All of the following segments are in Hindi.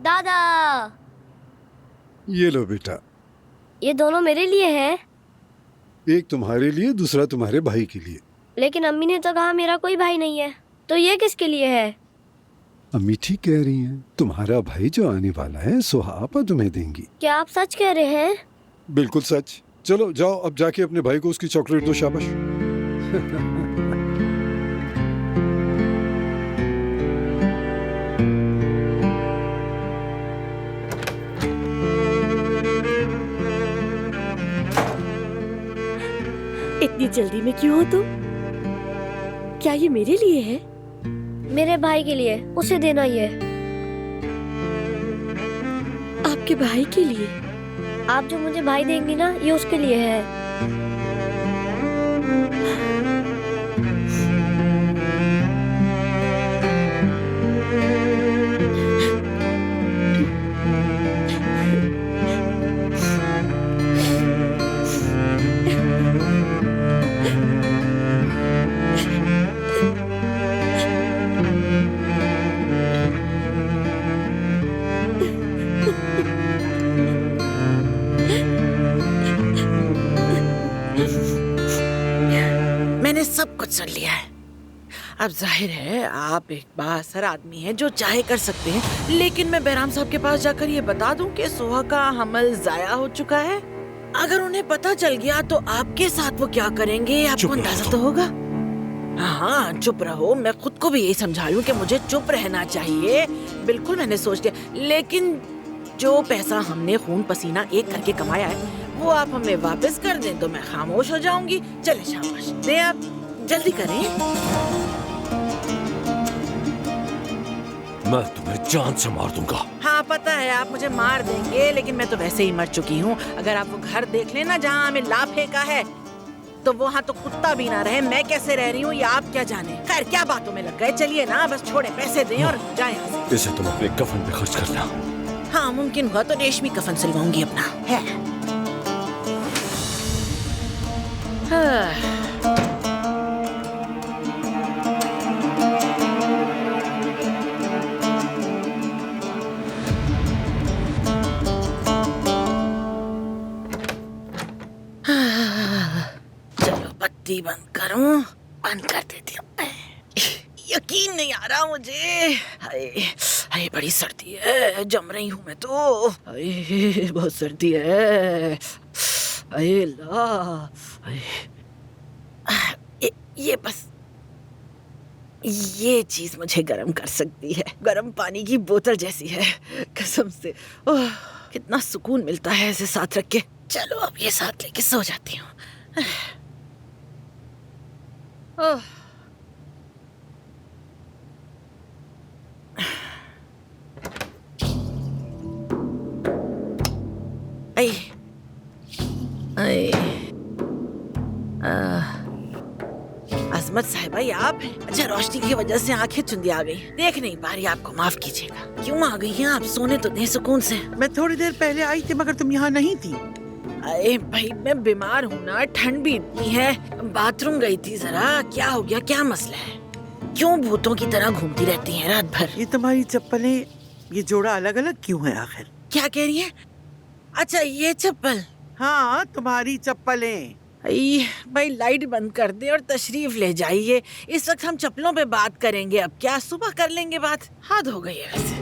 दादा, ये लो बेटा, ये दोनों मेरे लिए हैं। एक तुम्हारे लिए, दूसरा तुम्हारे भाई के लिए। लेकिन अम्मी ने तो कहा मेरा कोई भाई नहीं है, तो ये किसके लिए है? अम्मी ठीक कह रही हैं, तुम्हारा भाई जो आने वाला है सुहापा तुम्हें देंगी। क्या आप सच कह रहे हैं? बिल्कुल सच। चलो जाओ, अब जाके अपने भाई को उसकी चॉकलेट दो। शाबाश। इतनी जल्दी में क्यों हो तुम? क्या ये मेरे लिए है? मेरे भाई के लिए, उसे देना ये। आपके भाई के लिए? आप जो मुझे भाई देंगी ना, ये उसके लिए है। मैंने सब कुछ सुन लिया है। अब जाहिर है आप एक बासर आदमी हैं जो चाहे कर सकते हैं, लेकिन मैं बहराम साहब के पास जाकर ये बता दूं कि सुहा का हमल जाया हो चुका है। अगर उन्हें पता चल गया तो आपके साथ वो क्या करेंगे आपको अंदाजा तो होगा। हाँ चुप रहो, मैं खुद को भी यही समझा रही हूँ कि मुझे चुप रहना चाहिए। बिल्कुल मैंने सोच लिया, लेकिन जो पैसा हमने खून पसीना एक करके कमाया है वो आप हमें वापस कर दें तो मैं खामोश हो जाऊंगी। चले शाबाश दे, आप जल्दी करें। मैं तुम्हें जान से मार दूंगा। हाँ पता है आप मुझे मार देंगे, लेकिन मैं तो वैसे ही मर चुकी हूँ। अगर आप वो घर देख लेना जहाँ हमें ला फेंका है, तो वहाँ तो कुत्ता भी ना रहे। मैं कैसे रह रही हूँ ये आप क्या जाने। खैर क्या बातों में लग गए, चलिए ना बस छोड़े, पैसे दें और जाए यहाँ से। इसे तुम अपने कफन पे खर्च करना। हाँ मुमकिन हुआ तो रेशमी कफन सिलवाऊंगी अपना है। हाँ। चलो बत्ती बंद करूं, बंद कर देती हूँ। यकीन नहीं आ रहा मुझे। हाय हाय बड़ी सर्दी है, जम रही हूँ मैं तो। हाय बहुत सर्दी है। हाय ला हाय। ये बस ये चीज मुझे गर्म कर सकती है। गर्म पानी की बोतल जैसी है कसम से। ओह कितना सुकून मिलता है इसे साथ रख के। चलो अब ये साथ लेके सो जाती हूँ। ओह अजमत साहिबा ये आप हैं? अच्छा रोशनी की वजह से आंखें चुंदी आ गई, देख नहीं पा रही, आपको माफ कीजिएगा। क्यों आ गई हैं आप? सोने तो दे सुकून से। मैं थोड़ी देर पहले आई थी मगर तुम यहाँ नहीं थी। अरे भाई मैं बीमार हूँ ना, ठंड भी इतनी है। बाथरूम गई थी जरा। क्या हो गया, क्या मसला है? क्यों भूतों की तरह घूमती रहती हैं रात भर? ये तुम्हारी चप्पलें, ये जोड़ा अलग अलग क्यों है आखिर? क्या कह रही है? अच्छा ये चप्पल? हाँ तुम्हारी चप्पलें। भाई लाइट बंद कर दे और तशरीफ ले जाइए। इस वक्त हम चप्पलों पे बात करेंगे, अब क्या सुबह कर लेंगे बात। हद हो गई है वैसे।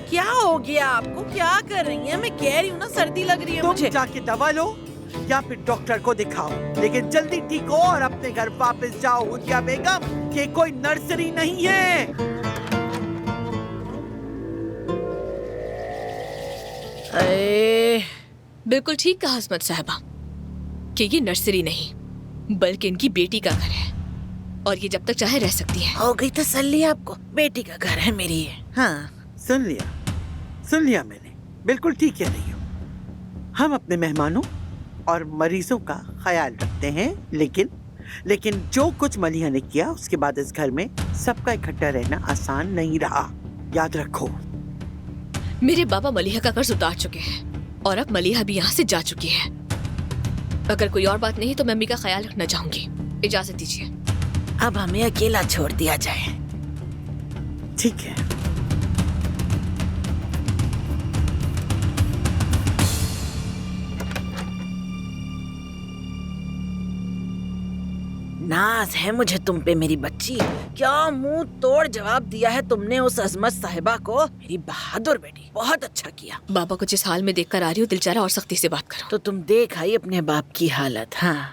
क्या हो गया आपको, क्या कर रही हैं? मैं कह रही हूँ ना सर्दी लग रही है मुझे। तुम जाके दवा लो या फिर डॉक्टर को दिखाओ, लेकिन जल्दी ठीक हो और अपने घर वापस जाओ। हुजिया बेगम, ये कोई नर्सरी नहीं है। अरे बिल्कुल ठीक कहा असमत साहबा कि ये नर्सरी नहीं बल्कि इनकी बेटी का घर है, और ये जब तक चाहे रह सकती है। हो गई तसल्ली आपको? बेटी का घर है मेरी ये। हाँ सुन लिया मैंने, बिल्कुल ठीक कह रही हो। हम अपने मेहमानों और मरीजों का ख्याल रखते हैं, लेकिन जो कुछ मलिहा ने किया उसके बाद इस घर में सबका इकट्ठा रहना आसान नहीं रहा, याद रखो। मेरे बाबा मलिहा का कर्ज उतार चुके हैं और अब मलिहा भी यहाँ से जा चुकी है। अगर कोई और बात नहीं तो मैं अम्मी का ख्याल रखना चाहूंगी। इजाजत दीजिए। अब हमें अकेला छोड़ दिया जाए। ठीक है। नाज है मुझे तुम पे मेरी बच्ची। क्या मुंह तोड़ जवाब दिया है तुमने उस अजमत साहिबा को। मेरी बहादुर बेटी, बहुत अच्छा किया। बाबा को जिस हाल में देखकर आ रही हूँ, दिल चाह रहा और सख्ती से बात करो। तो तुम देख आई अपने बाप की हालत। हाँ,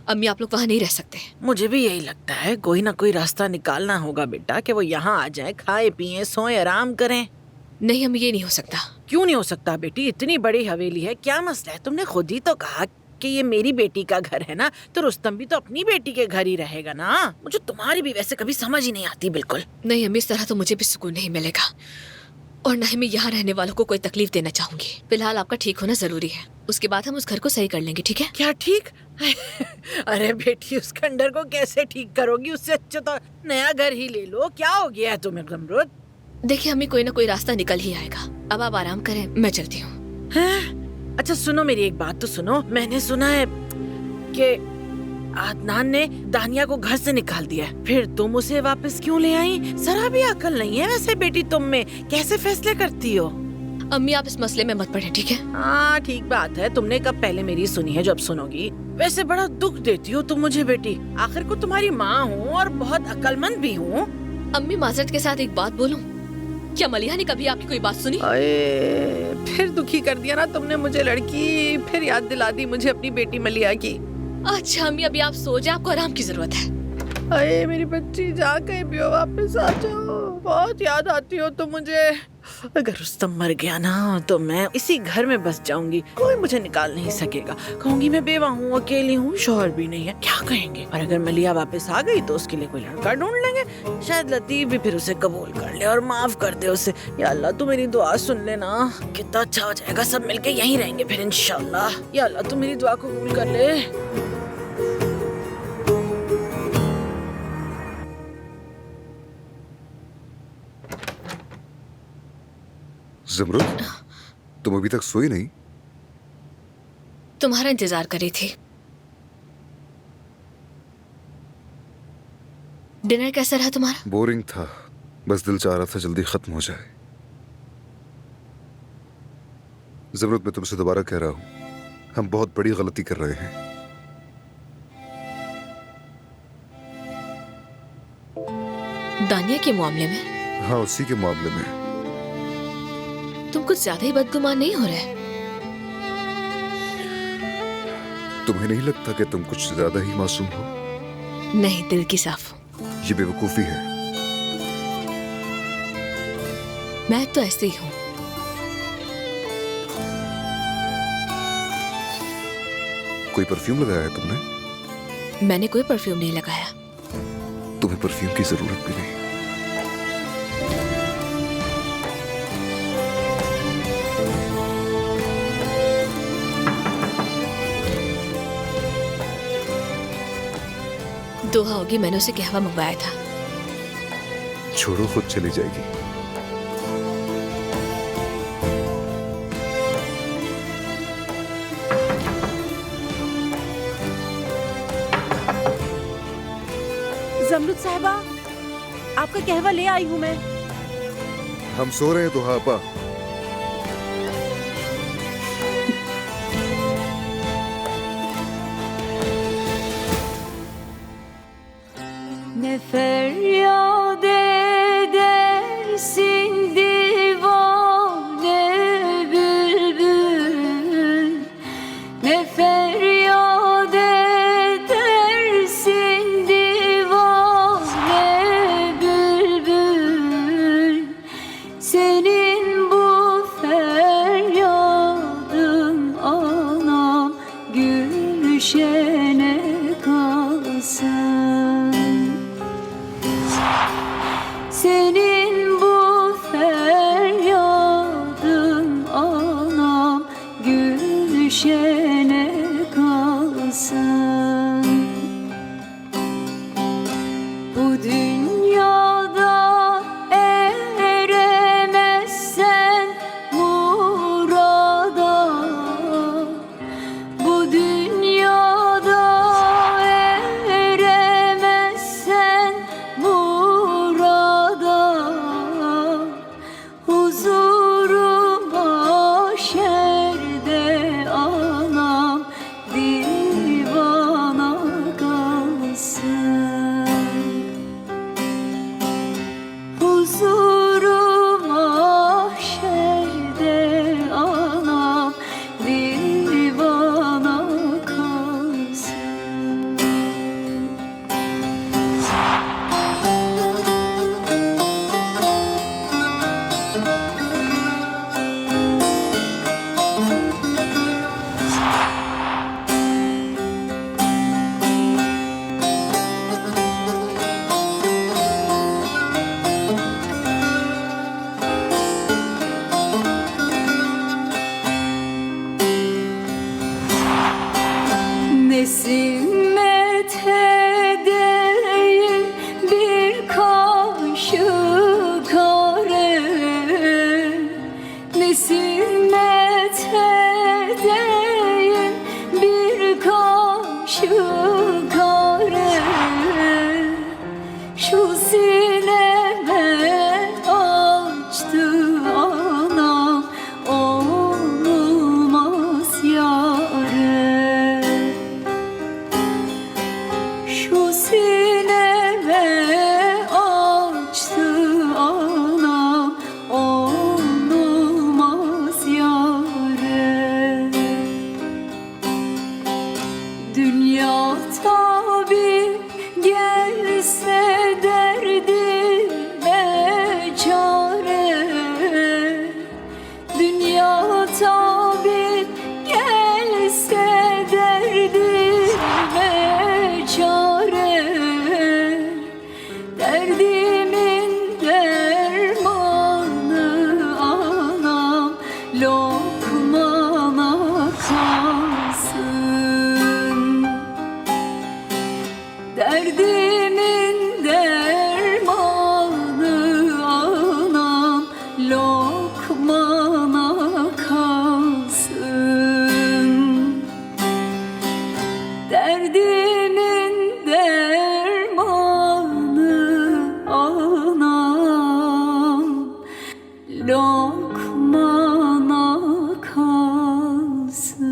अम्मी आप लोग वहाँ नहीं रह सकते। मुझे भी यही लगता है। कोई ना कोई रास्ता निकालना होगा बेटा कि वो यहाँ आ जाए, खाए पिए सोए आराम करें। नहीं अम्मी, ये नहीं हो सकता। क्यों नहीं हो सकता बेटी? इतनी बड़ी हवेली है, क्या मसला है? तुमने खुद ही तो कहा कि ये मेरी बेटी का घर है ना, तो रुस्तम भी तो अपनी बेटी के घर ही रहेगा ना। मुझे तुम्हारी भी वैसे कभी समझ ही नहीं आती बिल्कुल। नहीं अम्मी, इस तरह तो मुझे भी सुकून नहीं मिलेगा, और न ही मैं यहाँ रहने वालों को कोई तकलीफ देना चाहूंगी। फिलहाल आपका ठीक होना जरूरी है, उसके बाद हम उस घर को सही कर लेंगे, ठीक है? क्या ठीक? अरे बेटी, उस खंडर को कैसे ठीक करोगी? उससे अच्छा तो नया घर ही ले लो। क्या हो गया है तुम्हें ज़मरुद? देखिए अम्मी, कोई ना कोई रास्ता निकल ही आएगा। अब आप आराम करें, मैं चलती हूँ। अच्छा सुनो, मेरी एक बात तो सुनो। मैंने सुना है कि अदनान ने दानिया को घर से निकाल दिया है। फिर तुम उसे वापस क्यों ले आई? जरा भी अकल नहीं है वैसे बेटी तुम में। कैसे फैसले करती हो? अम्मी आप इस मसले में मत पड़े, ठीक है? हाँ ठीक बात है। तुमने कब पहले मेरी सुनी है जो अब सुनोगी? वैसे बड़ा दुख देती हो तुम मुझे बेटी। आखिर को तुम्हारी माँ हूँ और बहुत अक्लमंद भी हूँ। अम्मी माजरत के साथ एक बात बोलूं, क्या मलिहा ने कभी आपकी कोई बात सुनी? फिर दुखी कर दिया ना तुमने मुझे लड़की। फिर याद दिला दी मुझे अपनी बेटी मलिया की। अच्छा अम्मी, अभी आप सो जाए, आपको आराम की जरूरत है। अरे मेरी बच्ची, जा कहीं भी हो वापस आ जाओ। बहुत याद आती हो तुम मुझे। अगर रुस्तम मर गया ना तो मैं इसी घर में बस जाऊंगी। कोई मुझे निकाल नहीं सकेगा। कहूंगी मैं बेवा हूँ, अकेली हूँ, शौहर भी नहीं है। क्या कहेंगे? और अगर मलिया वापस आ गई तो उसके लिए कोई लड़का ढूंढ लेंगे। शायद लतीफ भी फिर उसे कबूल कर ले और माफ कर दे उसे। या अल्लाह तू मेरी दुआ सुन लेना, कितना अच्छा हो जाएगा। सब मिलके यहीं रहेंगे फिर इंशाल्लाह। या अल्लाह तू मेरी दुआ को कबूल कर ले। ज़मरुद, तुम अभी तक सोई नहीं? तुम्हारा इंतजार कर रही थी। डिनर कैसा रहा तुम्हारा? बोरिंग था, बस दिल चाह रहा था जल्दी खत्म हो जाए। ज़मरुद, मैं तुमसे दोबारा कह रहा हूं, हम बहुत बड़ी गलती कर रहे हैं। दानिया के मामले में? हाँ, उसी के मामले में। तुम कुछ ज्यादा ही बदगुमान नहीं हो रहे? तुम्हें नहीं लगता कि तुम कुछ ज्यादा ही मासूम हो? नहीं, दिल की साफ हूँ। ये बेवकूफी है। मैं तो ऐसे ही हूँ। कोई परफ्यूम लगाया है तुमने? मैंने कोई परफ्यूम नहीं लगाया। तुम्हें परफ्यूम की जरूरत भी नहीं। दोहा होगी, मैंने उसे कहवा मंगवाया था। छोड़ो, खुद चली जाएगी। ज़मरुद साहिबा, आपका कहवा ले आई हूँ मैं। हम सो रहे हैं तो आपा। Ne feryat edersin divane bülbül, ne feryat edersin divane bülbül. Senin bu feryadın anam gülşene kalsın. Senin bu feryadın anam gülşene kalsın. Bu dünyada eremezsen murada, bu dünyada eremezsen murada, huzuru mahşerde anam divana kalsın. Şu sineme açtı anam, olmaz yâre. Şu sineme açtı anam, olmaz yâre. Dünya tabi gelse derdime çare. Dünya tabi gelse derdime çare. Derdimin dermanı anam, lokmana kalsın. Derdimin dermanı anam, lokmana kalsın. Derdimin dermanı anam, lokmana kalsın.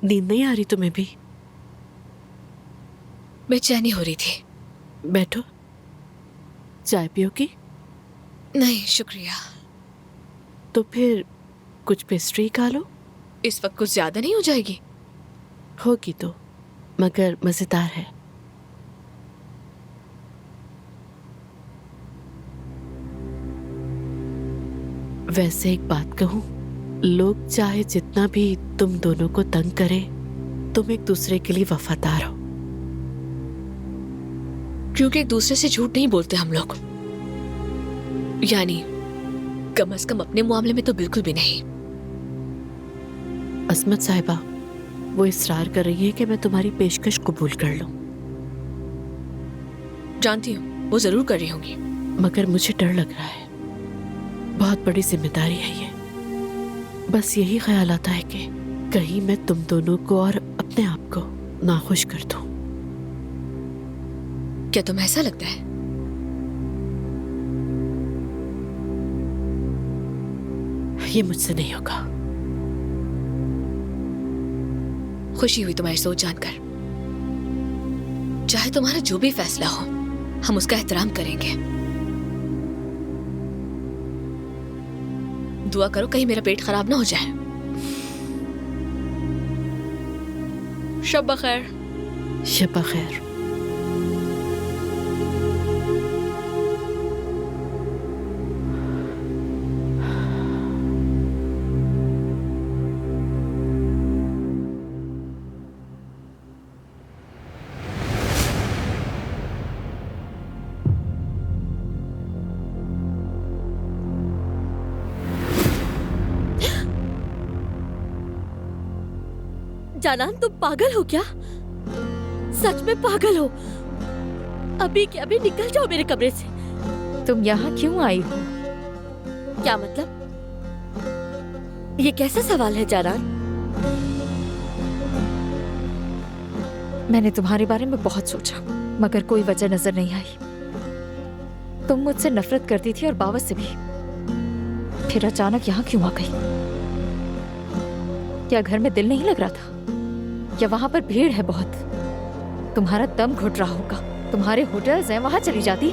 नींद नहीं आ रही तुम्हें भी? बेचैनी हो रही थी। बैठो, चाय पियोगी? नहीं शुक्रिया। तो फिर कुछ पेस्ट्री खा लो। इस वक्त कुछ ज्यादा नहीं हो जाएगी? होगी तो, मगर मजेदार है। वैसे एक बात कहूं, लोग चाहे जितना भी तुम दोनों को तंग करे, तुम एक दूसरे के लिए वफादार हो। क्योंकि एक दूसरे से झूठ नहीं बोलते हम लोग, यानी कम से कम अपने मामले में तो बिल्कुल भी नहीं। असमत साहिबा, वो इसरार कर रही है कि मैं तुम्हारी पेशकश कबूल कर लूं। जानती हूँ वो जरूर कर रही होंगी, मगर मुझे डर लग रहा है। बहुत बड़ी जिम्मेदारी है ये। बस यही ख्याल आता है कि कहीं मैं तुम दोनों को और अपने आप को नाखुश कर दूं। क्या तुम्हें ऐसा लगता है? ये मुझसे नहीं होगा। खुशी हुई तुम्हारी सोच जानकर। चाहे तुम्हारा जो भी फैसला हो, हम उसका एहतराम करेंगे। दुआ करो कहीं मेरा पेट खराब ना हो जाए। शब बखैर। शब खैर। जानान, तुम पागल हो क्या? सच में पागल हो? अभी के अभी निकल जाओ मेरे कमरे से। तुम यहाँ क्यों आई हो? क्या मतलब? ये कैसा सवाल है जानान? मैंने तुम्हारे बारे में बहुत सोचा, मगर कोई वजह नजर नहीं आई। तुम मुझसे नफरत करती थी और बाबा से भी, फिर अचानक यहाँ क्यों आ गई? क्या घर में दिल नहीं लग रहा था? या वहां पर भीड़ है बहुत? तुम्हारा दम घुट रहा होगा। तुम्हारे होटल्स हैं, वहां चली जाती।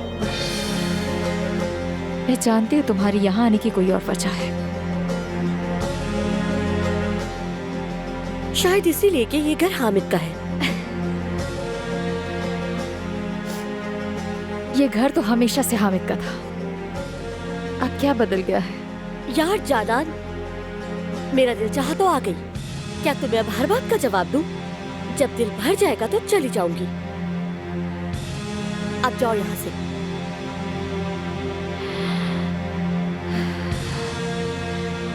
मैं जानती हूँ तुम्हारी यहाँ आने की कोई और वजह है। शायद इसीलिए कि ये घर हामिद का है। ये घर तो हमेशा से हामिद का था। अब क्या बदल गया है? यार जानान, मेरा दिल चाहा तो आ गई। क्या तुम्हें अब हर बात का जवाब दूं? जब दिल भर जाएगा तो चली जाऊंगी। अब जाओ यहाँ से।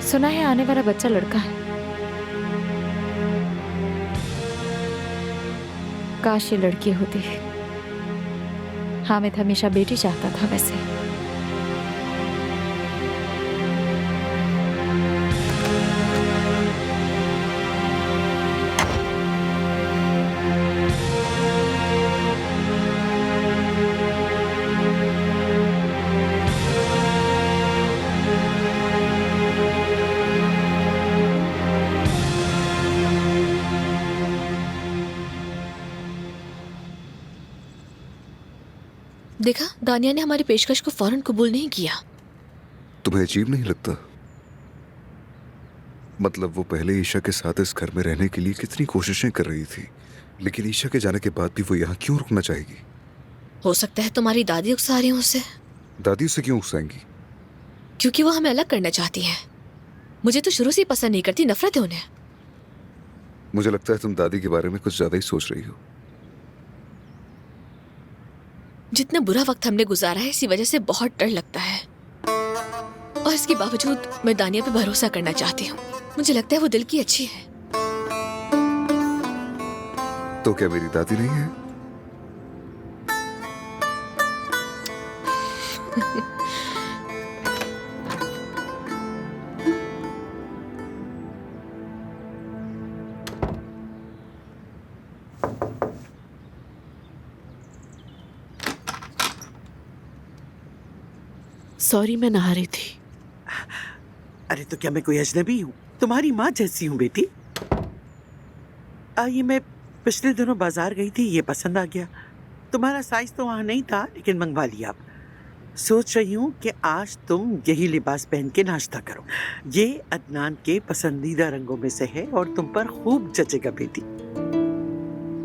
सुना है आने वाला बच्चा लड़का है। काश ये लड़की होती। हामिद हमेशा बेटी चाहता था वैसे। देखा, दानिया ने हमारी पेशकश को फौरन कबूल नहीं किया। तुम्हें अजीब नहीं लगता? मतलब वो पहले ईशा के साथ इस घर में रहने के लिए कितनी कोशिशें कर रही थी, लेकिन ईशा के जाने के बाद भी वो यहाँ क्यों रुकना चाहेगी? हो सकता है तुम्हारी दादी उकसा रही हो उसे। दादी उसे क्यों उकसाएंगी? क्योंकि वो हमें अलग करना चाहती हैं। मुझे तो शुरू से ही पसंद नहीं करती, नफरत है उन्हें। मुझे लगता है तुम दादी के बारे में कुछ ज्यादा ही सोच रही हो। जितना बुरा वक्त हमने गुजारा है, इसी वजह से बहुत डर लगता है। और इसके बावजूद मैं दानिया पे भरोसा करना चाहती हूँ। मुझे लगता है वो दिल की अच्छी है। तो क्या मेरी दादी नहीं है? सॉरी, मैं नहा रही थी। अरे तो क्या मैं कोई अजनबी हूँ? तुम्हारी माँ जैसी हूँ बेटी। ये मैं पिछले दिनों बाजार गई थी, ये पसंद आ गया। तुम्हारा साइज तो वहाँ नहीं था, लेकिन मंगवा लिया। सोच रही हूँ कि आज तुम यही लिबास पहन के नाश्ता करो। ये अदनान के पसंदीदा रंगों में से है और तुम पर खूब जचेगा बेटी।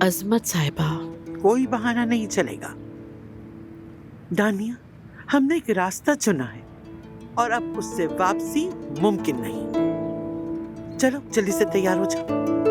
अजमत साहिबा, कोई बहाना नहीं चलेगा। दानिया, हमने एक रास्ता चुना है और अब उससे वापसी मुमकिन नहीं। चलो जल्दी से तैयार हो जाओ।